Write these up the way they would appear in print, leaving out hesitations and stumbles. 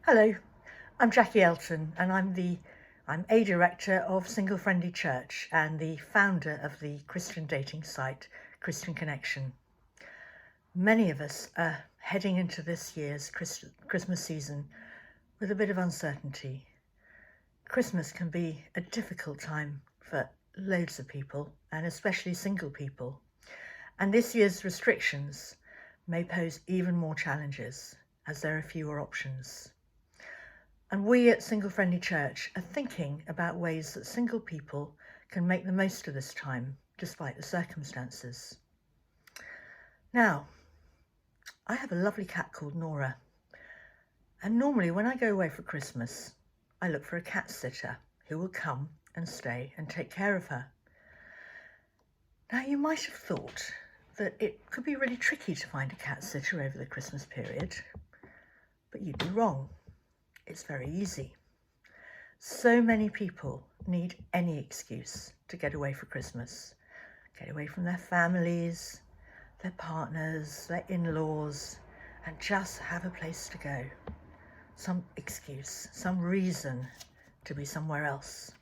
Hello, I'm Jackie Elton and I'm a director of Single Friendly Church and the founder of the Christian dating site Christian Connection. Many of us are heading into this year's Christmas season with a bit of uncertainty. Christmas can be a difficult time for loads of people and especially single people. And this year's restrictions may pose even more challenges as there are fewer options. And we at Single Friendly Church are thinking about ways that single people can make the most of this time, despite the circumstances. Now, I have a lovely cat called Nora. And normally when I go away for Christmas, I look for a cat sitter who will come and stay and take care of her. Now, you might have thought that it could be really tricky to find a cat sitter over the Christmas period, but you'd be wrong. It's very easy. So many people need any excuse to get away for Christmas, get away from their families, their partners, their in-laws, and just have a place to go. Some excuse, some reason to be somewhere else.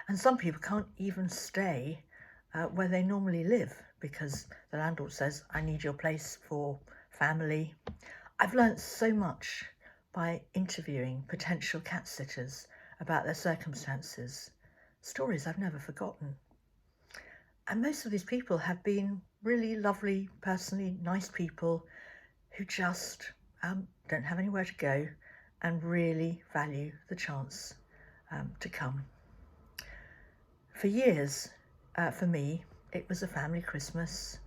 And some people can't even stay where they normally live because the landlord says, I need your place for family. I've learnt so much by interviewing potential cat sitters about their circumstances, stories I've never forgotten. And most of these people have been really lovely, personally nice people who just don't have anywhere to go and really value the chance to come. For years, for me, it was a family Christmas,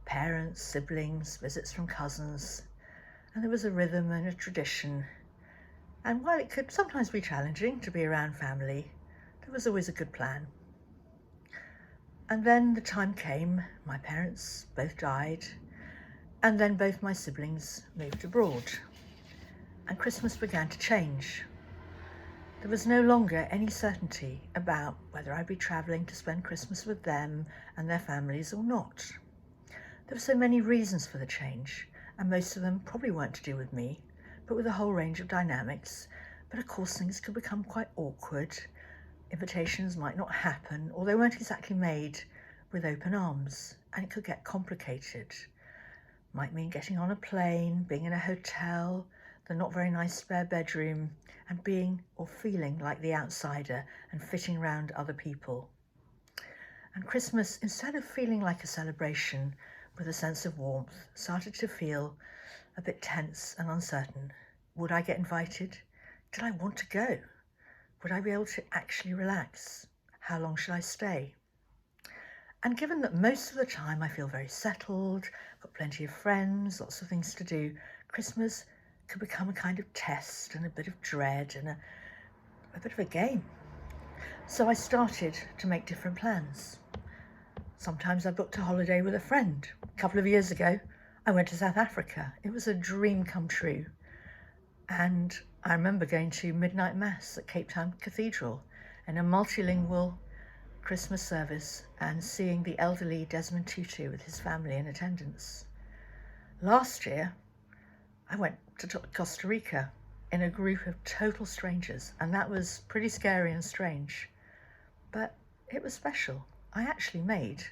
parents, siblings, visits from cousins, and there was a rhythm and a tradition. And while it could sometimes be challenging to be around family, there was always a good plan. And then the time came, my parents both died, and then both my siblings moved abroad. And Christmas began to change. There was no longer any certainty about whether I'd be travelling to spend Christmas with them and their families or not. There were so many reasons for the change, and most of them probably weren't to do with me, but with a whole range of dynamics. But of course things could become quite awkward. Invitations might not happen, or they weren't exactly made with open arms, and it could get complicated. Might mean getting on a plane, being in a hotel, the not very nice spare bedroom, and being or feeling like the outsider and fitting around other people. And Christmas, instead of feeling like a celebration with a sense of warmth, started to feel a bit tense and uncertain. Would I get invited? Did I want to go? Would I be able to actually relax? How long should I stay? And given that most of the time I feel very settled, got plenty of friends, lots of things to do, Christmas could become a kind of test and a bit of dread and a bit of a game. So I started to make different plans. Sometimes I booked a holiday with a friend. A couple of years ago, I went to South Africa. It was a dream come true. And I remember going to midnight mass at Cape Town Cathedral in a multilingual Christmas service and seeing the elderly Desmond Tutu with his family in attendance. Last year, I went to Costa Rica in a group of total strangers, and that was pretty scary and strange. But it was special. I actually made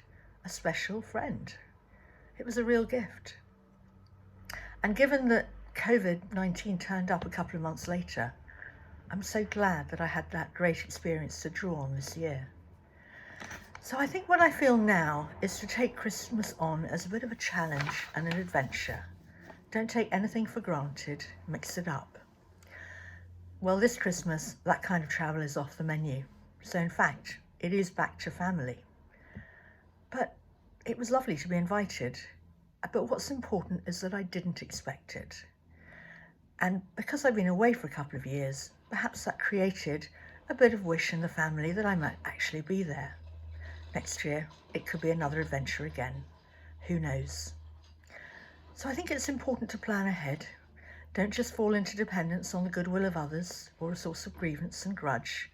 a special friend. It was a real gift. And given that COVID-19 turned up a couple of months later, I'm so glad that I had that great experience to draw on this year. So I think what I feel now is to take Christmas on as a bit of a challenge and an adventure. Don't take anything for granted, mix it up. Well, this Christmas, that kind of travel is off the menu. So in fact, it is back to family. But it was lovely to be invited. But what's important is that I didn't expect it. And because I've been away for a couple of years, perhaps that created a bit of wish in the family that I might actually be there. Next year, it could be another adventure again. Who knows? So I think it's important to plan ahead. Don't just fall into dependence on the goodwill of others or a source of grievance and grudge.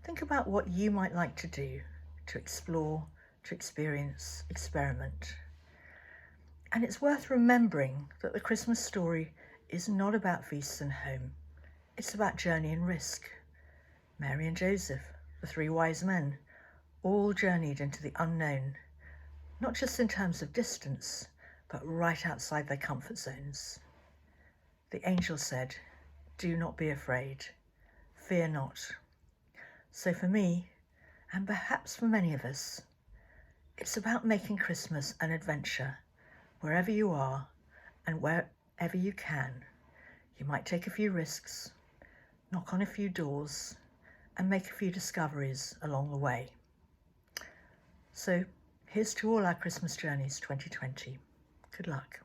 Think about what you might like to do, to explore, to experience, experiment. And it's worth remembering that the Christmas story is not about feasts and home. It's about journey and risk. Mary and Joseph, the three wise men, all journeyed into the unknown, not just in terms of distance, but right outside their comfort zones. The angel said, "Do not be afraid, fear not." So for me, and perhaps for many of us, it's about making Christmas an adventure, wherever you are and wherever you can. You might take a few risks, knock on a few doors, and make a few discoveries along the way. So here's to all our Christmas journeys 2020. Good luck.